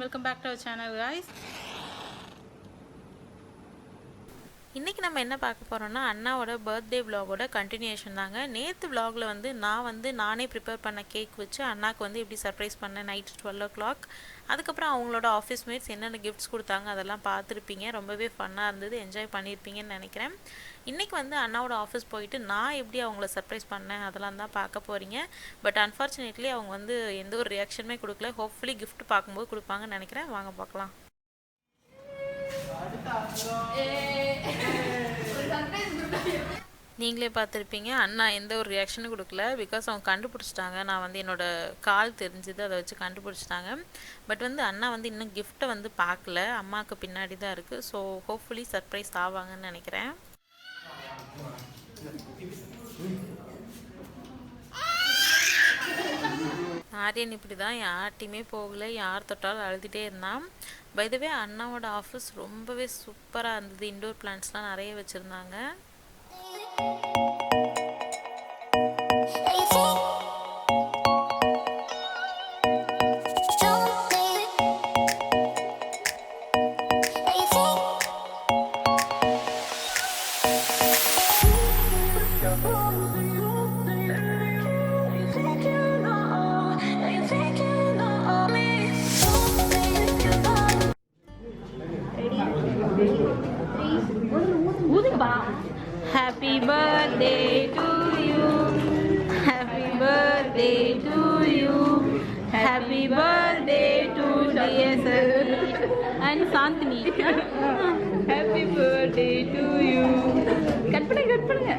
welcome back to our channel guys. இன்றைக்கி நம்ம என்ன பார்க்க போகிறோம்னா அண்ணாவோட பர்த்டே விலாகோட கண்டினியூஷன் தாங்க. நேற்று விலாகில் நானே ப்ரிப்பேர் பண்ண கேக் வச்சு அண்ணாவுக்கு எப்படி சர்ப்ரைஸ் பண்ணேன் நைட் 12 o'clock. அதுக்கப்புறம் அவங்களோட ஆஃபீஸ் மேட்ஸ் என்னென்ன கிஃப்ட்ஸ் கொடுத்தாங்க அதெல்லாம் பார்த்துருப்பீங்க. ரொம்பவே ஃபன்னாக இருந்தது, என்ஜாய் பண்ணியிருப்பீங்கன்னு நினைக்கிறேன். இன்றைக்கி அண்ணாவோட ஆஃபீஸ் போயிட்டு நான் எப்படி அவங்கள சர்ப்ரைஸ் பண்ணேன் அதெல்லாம் தான் பார்க்க போகிறீங்க. பட் அன்ஃபார்ச்சுனேட்லி அவங்க எந்த ஒரு ரியாக்ஷனுமே கொடுக்கல. ஹோப்ஃபுல்லி கிஃப்ட் பார்க்கும்போது கொடுப்பாங்கன்னு நினைக்கிறேன். வாங்க பார்க்கலாம். நீங்களே பார்த்துருப்பீங்க, அண்ணா எந்த ஒரு ரியாக்ஷனும் கொடுக்கல. பிகாஸ் அவங்க கண்டுபிடிச்சிட்டாங்க. நான் என்னோடய கால் தெரிஞ்சுது, அதை வச்சு கண்டுபிடிச்சிட்டாங்க. பட் அண்ணா இன்னும் கிஃப்ட்டை பார்க்கல, அம்மாவுக்கு பின்னாடி தான் இருக்குது. ஸோ ஹோப்ஃபுல்லி சர்ப்ரைஸ் ஆவாங்கன்னு நினைக்கிறேன். ஆரியன் இப்படி தான் யார்ட்டையுமே போகலை, யார் தொட்டாலும் அழுதுகிட்டே இருந்தான். பை த வே அண்ணாவோட ஆஃபீஸ் ரொம்பவே சூப்பராக இருந்தது. இன்டோர் பிளான்ட்ஸ்லாம் நிறைய வச்சுருந்தாங்க. Happy birthday to you. Happy birthday to you. Happy birthday to dear and Santini. Happy birthday to you. Cut பண்ணுங்க.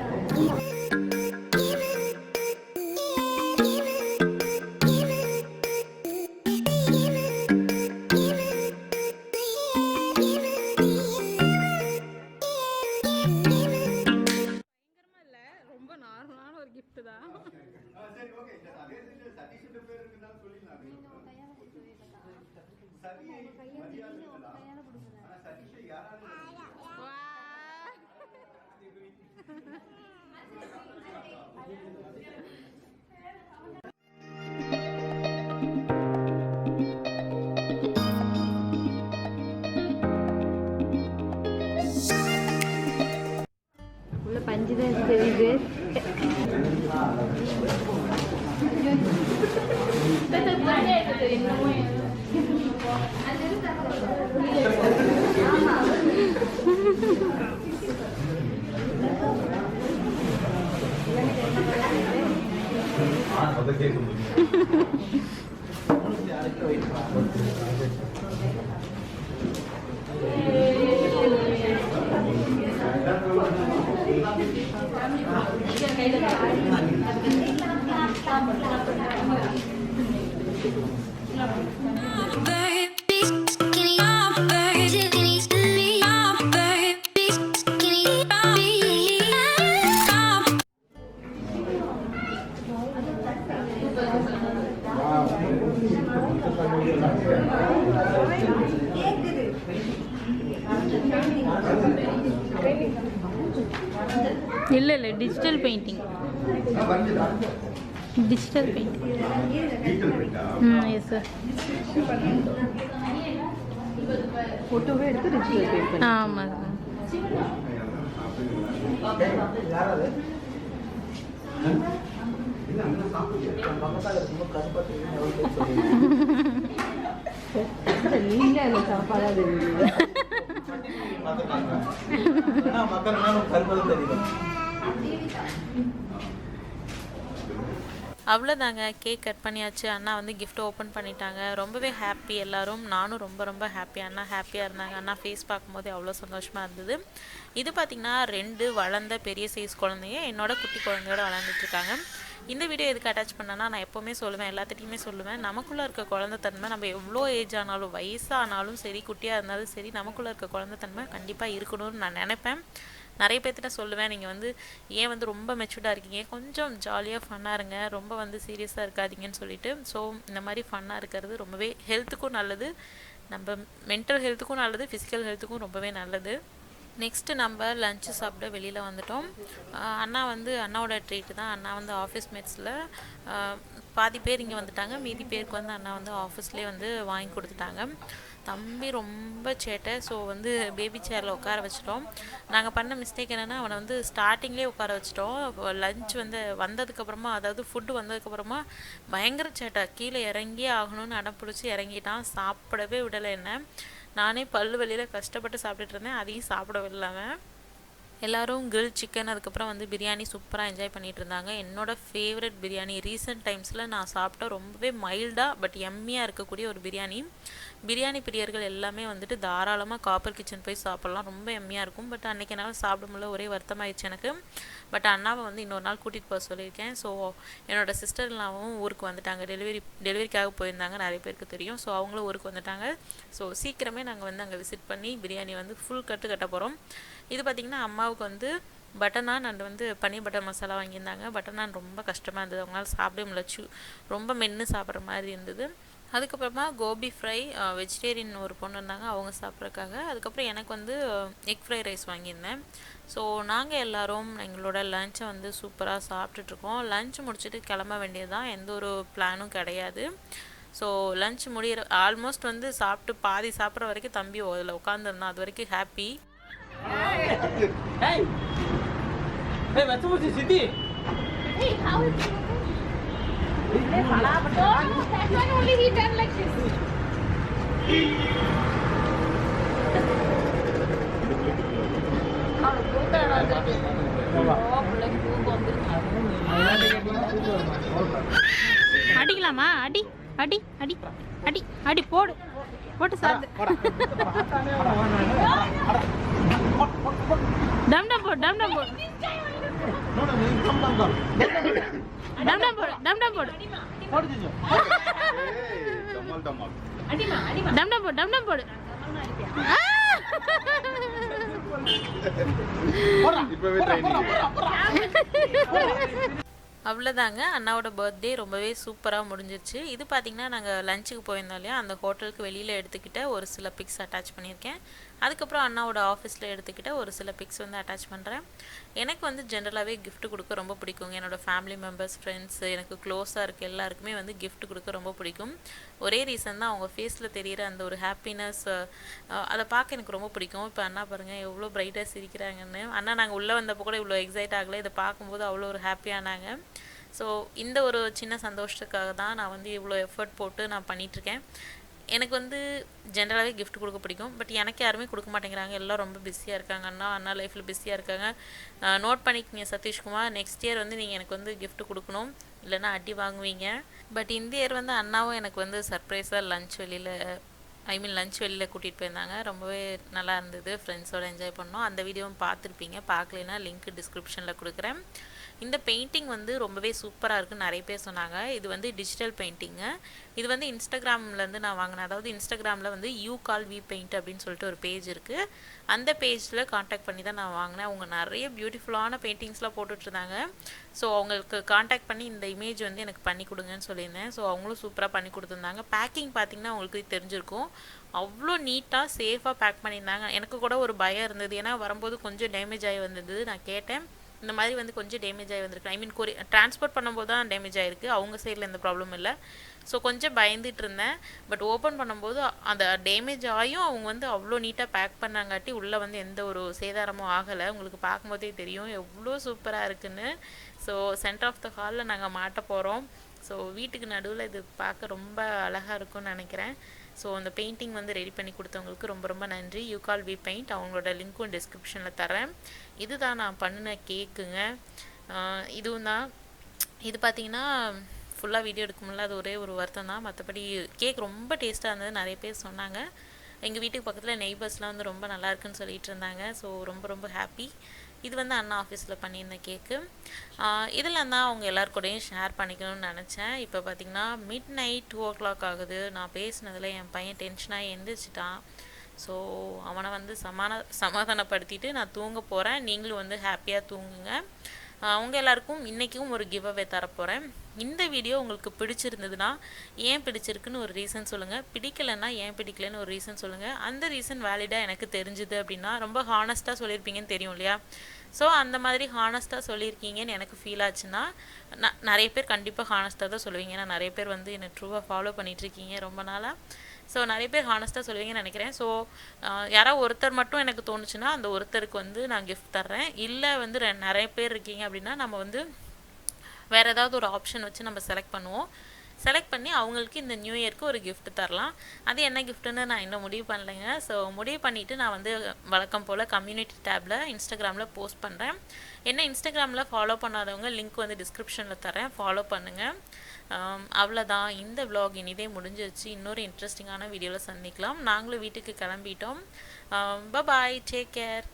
பஞ்சுதான் தெரியுது. இல்லை digital painting. Digital paint. Yes sir. ஃபோட்டோவே எடுத்து டிஜிட்டல் பெயிண்ட். ஆமாம் நீங்க சாப்பாடு அவ்வளோதாங்க. கேக் கட் பண்ணியாச்சு. அண்ணா கிஃப்ட் ஓப்பன் பண்ணிட்டாங்க. ரொம்பவே ஹாப்பி எல்லோரும். நானும் ரொம்ப ஹாப்பி. அண்ணா ஹாப்பியாக இருந்தாங்க. அண்ணா ஃபேஸ் பார்க்கும்போது அவ்வளோ சந்தோஷமாக இருந்தது. இது பார்த்திங்கன்னா 2 வளர்ந்த பெரிய சைஸ் குழந்தைங்க என்னோட குட்டி குழந்தையோட விளாண்டுட்ருக்காங்க. இந்த வீடியோ எதுக்கு அட்டாச் பண்ணேன்னா, நான் எப்போவுமே சொல்லுவேன், எல்லாத்துட்டையுமே சொல்லுவேன், நமக்குள்ளே இருக்க குழந்தைத்தன்மை நம்ம எவ்வளோ ஏஜ் ஆனாலும், வயசானாலும் சரி, குட்டியாக இருந்தாலும் சரி, நமக்குள்ளே இருக்க குழந்தைத்தன்மை கண்டிப்பாக இருக்கணும்னு நான் நினைப்பேன். நிறைய பேர்த்திட்ட சொல்லுவேன், நீங்கள் ஏன் ரொம்ப மெச்சூர்டாக இருக்கீங்க, கொஞ்சம் ஜாலியாக ஃபன்னாக இருங்க, ரொம்ப சீரியஸாக இருக்காதீங்கன்னு சொல்லிட்டு. ஸோ இந்த மாதிரி ஃபன்னாக இருக்கிறது ரொம்பவே ஹெல்த்துக்கும் நல்லது, நம்ம மென்டல் ஹெல்த்துக்கும் நல்லது, ஃபிசிக்கல் ஹெல்த்துக்கும் ரொம்பவே நல்லது. நெக்ஸ்ட்டு நம்ம லஞ்சு சாப்பிட வெளியில் வந்துட்டோம். அண்ணா அண்ணாவோட ட்ரீட்டு தான். அண்ணா ஆஃபீஸ் மேட்ஸில் பாதி பேர் இங்கே வந்துட்டாங்க, மீதி பேருக்கு வந்து அண்ணா வந்து ஆஃபீஸ்லேயே வந்து வாங்கி கொடுத்துட்டாங்க. தம்பி ரொம்ப சேட்டை. ஸோ வந்து பேபி சேரில் உட்கார வச்சிட்டோம். நாங்கள் பண்ண மிஸ்டேக் என்னென்னா, அவனை வந்து ஸ்டார்டிங்லேயே உட்கார வச்சிட்டோம். லஞ்ச் வந்து வந்ததுக்கப்புறமா, அதாவது ஃபுட்டு வந்ததுக்கப்புறமா பயங்கர சேட்டை. கீழே இறங்கியே ஆகணும்னு அடம் பிடிச்சி இறங்கிட்டான். சாப்பிடவே விடலை என்ன. நானே பல்லு வலியில் கஷ்டப்பட்டு சாப்பிட்டுட்டு இருந்தேன், அதையும் சாப்பிட விடலாமல். எல்லோரும் கிரில் சிக்கன், அதுக்கப்புறம் வந்து பிரியாணி சூப்பராக என்ஜாய் பண்ணிகிட்டு இருந்தாங்க. என்னோடய ஃபேவரட் பிரியாணி ரீசெண்ட் டைம்ஸில் நான் சாப்பிட்ட ரொம்பவே மைல்டாக பட் எம்மியாக இருக்கக்கூடிய ஒரு பிரியாணி. பிரியாணி பிரியர்கள் எல்லாமே வந்துட்டு தாராளமாக காப்பர் கிச்சன் போய் சாப்பிட்லாம், ரொம்ப எம்மியாக இருக்கும். பட் அன்றைக்கி என்னால் சாப்பிட முடியல, ஒரே வருத்தமாயிடுச்சு எனக்கு. பட் அண்ணாவை வந்து இன்னொரு நாள் கூட்டிகிட்டு போக சொல்லியிருக்கேன். ஸோ என்னோடய சிஸ்டர்லாவும் ஊருக்கு வந்துட்டாங்க, டெலிவரிக்காக போயிருந்தாங்க, நிறைய பேருக்கு தெரியும். ஸோ அவங்களும் ஊருக்கு வந்துட்டாங்க. ஸோ சீக்கிரமே நாங்கள் வந்து அங்கே விசிட் பண்ணி பிரியாணி வந்து ஃபுல் கட்ட போகிறோம். இது பார்த்திங்கன்னா அம்மாவுக்கு வந்து பட்டர் நான் அண்ட் வந்து பன்னீர் பட்டர் மசாலா வாங்கியிருந்தாங்க. பட்டர் நான் ரொம்ப கஷ்டமாக இருந்தது, அவங்களால சாப்பிட முடியல, ரொம்ப மென்று சாப்பிட்ற மாதிரி இருந்தது. அதுக்கப்புறமா கோபி ஃப்ரை, வெஜிடேரியன் ஒரு பொண்ணு இருந்தாங்க, அவங்க சாப்பிட்றதுக்காக. அதுக்கப்புறம் எனக்கு வந்து எக் ஃப்ரை ரைஸ் வாங்கியிருந்தேன். ஸோ நாங்கள் எல்லோரும் எங்களோட லஞ்சை வந்து சூப்பராக சாப்பிட்டுட்ருக்கோம். லஞ்ச் முடிச்சுட்டு கிளம்ப வேண்டியது தான், எந்த ஒரு பிளானும் கிடையாது. ஸோ லஞ்ச் முடிகிற ஆல்மோஸ்ட் வந்து சாப்பிட்டு பாதி சாப்பிட்ற வரைக்கும் தம்பி அதில் உட்காந்துருந்தான், அது வரைக்கும் happy. Hey! Hey, what's up with Siti? Hey, how is it? No, that one only he done like this. அடிக்கலாமா? அடி அடி அடி அடி அடி போடு போட்டு சாப்பிடு. டம் டம் போடு, டம் டம் போடு, டம் டம் போடு, டம் டம் போடு, டம் டம் போடு, டம் டம் போடு. அவ்வளோதாங்க, அண்ணாவோட பர்த்டே ரொம்பவே சூப்பராக முடிஞ்சிருச்சு. இது பார்த்திங்கன்னா நாங்கள் லஞ்சுக்கு போயிருந்தோம் இல்லையா, அந்த ஹோட்டலுக்கு வெளியில் எடுத்துக்கிட்ட ஒரு சில பிக்ஸ் அட்டாச் பண்ணியிருக்கேன். அதுக்கப்புறம் அண்ணாவோட ஆஃபீஸில் எடுத்துக்கிட்ட ஒரு சில பிக்ஸ் வந்து அட்டாச் பண்ணுறேன். எனக்கு வந்து ஜென்ரலாகவே கிஃப்ட் கொடுக்க ரொம்ப பிடிக்குங்க. என்னோடய ஃபேமிலி மெம்பர்ஸ், ஃப்ரெண்ட்ஸ், எனக்கு க்ளோஸாக இருக்க எல்லாருக்குமே வந்து கிஃப்ட் கொடுக்க ரொம்ப பிடிக்கும். ஒரே ரீசன் தான், அவங்க ஃபேஸில் தெரிகிற அந்த ஒரு ஹாப்பினஸ், அதை பார்க்க எனக்கு ரொம்ப பிடிக்கும். இப்போ அண்ணா பாருங்கள் எவ்வளோ பிரைட்டாக சிரிக்கிறாங்கன்னு. அண்ணா நாங்கள் உள்ளே வந்தப்போ கூட இவ்வளோ எக்ஸைட் ஆகலை, இதை பார்க்கும்போது அவ்வளோ ஒரு ஹாப்பியானாங்க. ஸோ இந்த ஒரு சின்ன சந்தோஷத்துக்காக தான் நான் வந்து இவ்வளோ எஃபர்ட் போட்டு நான் பண்ணிகிட்ருக்கேன். எனக்கு வந்து ஜென்ரலாகவே கிஃப்ட் கொடுக்க பிடிக்கும், பட் எனக்கு யாருமே கொடுக்க மாட்டேங்கிறாங்க, எல்லாம் ரொம்ப பிஸியாக இருக்காங்க. அண்ணா லைஃப்பில் பிஸியாக இருக்காங்க. நோட் பண்ணிக்கங்க சதீஷ்குமார், நெக்ஸ்ட் இயர் வந்து நீங்கள் எனக்கு வந்து கிஃப்ட் கொடுக்கணும், இல்லைன்னா அடி வாங்குவீங்க. பட் இந்த இயர் வந்து அண்ணாவும் எனக்கு வந்து சர்ப்ரைஸாக லஞ்ச் வெளியில் கூட்டிகிட்டு போயிருந்தாங்க. ரொம்பவே நல்லா இருந்தது, ஃப்ரெண்ட்ஸோடு என்ஜாய் பண்ணோம். அந்த வீடியோவும் பார்த்துருப்பீங்க, பார்க்கலைன்னா லிங்க் டிஸ்கிரிப்ஷனில் கொடுக்குறேன். இந்த பெயிண்டிங் வந்து ரொம்பவே சூப்பராக இருக்குன்னு நிறைய பேர் சொன்னாங்க. இது வந்து டிஜிட்டல் பெயிண்டிங்கு. இது வந்து இன்ஸ்டாகிராம்லேருந்து நான் வாங்கினேன். அதாவது இன்ஸ்டாகிராமில் வந்து யூகால்வி பெயிண்ட் அப்படின்னு சொல்லிட்டு ஒரு பேஜ் இருக்குது. அந்த பேஜில் காண்டாக்ட் பண்ணி தான் நான் வாங்கினேன். அவங்க நிறைய பியூட்டிஃபுல்லான பெயிண்டிங்ஸ்லாம் போட்டுட்ருந்தாங்க. ஸோ அவங்களுக்கு காண்டாக்ட் பண்ணி இந்த இமேஜ் வந்து எனக்கு பண்ணி கொடுங்கன்னு சொல்லியிருந்தேன். ஸோ அவங்களும் சூப்பராக பண்ணி கொடுத்துருந்தாங்க. பேக்கிங் பார்த்திங்கன்னா உங்களுக்கு தெரிஞ்சிருக்கும், அவ்வளோ நீட்டாக சேஃபாக பேக் பண்ணியிருந்தாங்க. எனக்கு கூட ஒரு பயம் இருந்தது, ஏன்னா வரும்போது கொஞ்சம் டேமேஜ் ஆகி வந்தது. நான் கேட்டேன், இந்த மாதிரி வந்து கொஞ்சம் டேமேஜ் ஆகி வந்திருக்கு, ஐ மீன் ட்ரான்ஸ்போர்ட் பண்ணும்போது தான் டேமேஜ் ஆகிருக்கு, அவங்க சைடில் எந்த ப்ராப்ளமும் இல்லை. ஸோ கொஞ்சம் பயந்துட்டு இருந்தேன். பட் ஓப்பன் பண்ணும்போது அந்த டேமேஜ் ஆகியும் அவங்க வந்து அவ்வளோ நீட்டாக பேக் பண்ணாங்காட்டி உள்ளே வந்து எந்த ஒரு சேதாரமும் ஆகலை. உங்களுக்கு பார்க்கும்போதே தெரியும் எவ்வளோ சூப்பராக இருக்குன்னு. ஸோ சென்டர் ஆஃப் த ஹாலில் நாங்கள் மாட்ட போகிறோம். ஸோ வீட்டுக்கு நடுவில் இது பார்க்க ரொம்ப அழகாக இருக்கும்னு நினைக்கிறேன். ஸோ அந்த பெயிண்டிங் வந்து ரெடி பண்ணி கொடுத்தவங்களுக்கு ரொம்ப ரொம்ப நன்றி. யூகால்வி பெயிண்ட், அவங்களோட லிங்க்கும் டிஸ்கிரிப்ஷனில் தரேன். இதுதான் நான் பண்ணின கேக்குங்க. இதுவும் தான். இது பார்த்திங்கன்னா ஃபுல்லாக வீடியோ எடுக்க முடியல, அது ஒரே ஒரு வருத்தம் தான். மற்றபடி கேக் ரொம்ப டேஸ்ட்டாக இருந்தது, நிறைய பேர் சொன்னாங்க. எங்கள் வீட்டுக்கு பக்கத்தில் நெய்பர்ஸ்லாம் வந்து ரொம்ப நல்லா இருக்குன்னு சொல்லிட்டு இருந்தாங்க. ஸோ ரொம்ப ரொம்ப ஹாப்பி. இது வந்து அண்ணா ஆஃபீஸில் பண்ணியிருந்த கேக்கு. இதில் தான் அவங்க எல்லாருக்கூடையும் ஷேர் பண்ணிக்கணும்னு நினச்சேன். இப்போ பார்த்திங்கன்னா மிட்நைட் 2 ஆகுது. நான் பேசினதில் என் பையன் டென்ஷனாக எழுந்திரிச்சிட்டான். ஸோ அவனை வந்து சமாதானப்படுத்திட்டு நான் தூங்க போகிறேன். நீங்களும் வந்து ஹாப்பியாக தூங்குங்க. அவங்க எல்லாருக்கும் இன்றைக்கும் ஒரு கிவ் அவே தரப்போகிறேன். இந்த வீடியோ உங்களுக்கு பிடிச்சிருந்ததுன்னா ஏன் பிடிச்சிருக்குன்னு ஒரு ரீசன் சொல்லுங்கள், பிடிக்கலைன்னா ஏன் பிடிக்கலன்னு ஒரு ரீசன் சொல்லுங்கள். அந்த ரீசன் வேலிடாக எனக்கு தெரிஞ்சுது அப்படின்னா ரொம்ப ஹானஸ்ட்டாக சொல்லியிருப்பீங்கன்னு தெரியும் இல்லையா? ஸோ அந்த மாதிரி ஹானஸ்ட்டாக சொல்லியிருக்கீங்கன்னு எனக்கு ஃபீல் ஆச்சுன்னா நிறைய பேர் கண்டிப்பாக ஹானஸ்ட்டாக தான் சொல்லுவீங்க. ஏன்னா நிறைய பேர் வந்து என்னை ட்ரூவாக ஃபாலோ பண்ணிகிட்ருக்கீங்க ரொம்ப நாளாக. ஸோ நிறைய பேர் ஹானஸ்ட்டாக சொல்லுவீங்கன்னு நினைக்கிறேன். ஸோ யாராவது ஒருத்தர் மட்டும் எனக்கு தோணுச்சுன்னா அந்த ஒருத்தருக்கு வந்து நான் கிஃப்ட் தர்றேன். இல்லை வந்து நிறைய பேர் இருக்கீங்க அப்படின்னா நம்ம வந்து வேறு ஏதாவது ஒரு ஆப்ஷன் வச்சு நம்ம செலக்ட் பண்ணுவோம். செலக்ட் பண்ணி அவங்களுக்கு இந்த நியூ இயர்க்கு ஒரு கிஃப்ட் தரலாம். அது என்ன கிஃப்ட்டுன்னு நான் இன்னும் முடிவு பண்ணலைங்க. ஸோ முடிவு பண்ணிவிட்டு நான் வந்து வழக்கம் போல் கம்யூனிட்டி டேப்பில் இன்ஸ்டாகிராமில் போஸ்ட் பண்ணுறேன். என்ன இன்ஸ்டாகிராமில் ஃபாலோ பண்ணாதவங்க லிங்க் வந்து டிஸ்கிரிப்ஷனில் தரேன், ஃபாலோ பண்ணுங்கள். அவ்வளோதான், இந்த vlog இனிதே முடிஞ்சிருச்சு. இன்னொரு இன்ட்ரெஸ்டிங்கான வீடியோவில் சந்திக்கலாம். நாங்களும் வீட்டுக்கு கிளம்பிட்டோம். பாய், டேக் கேர்.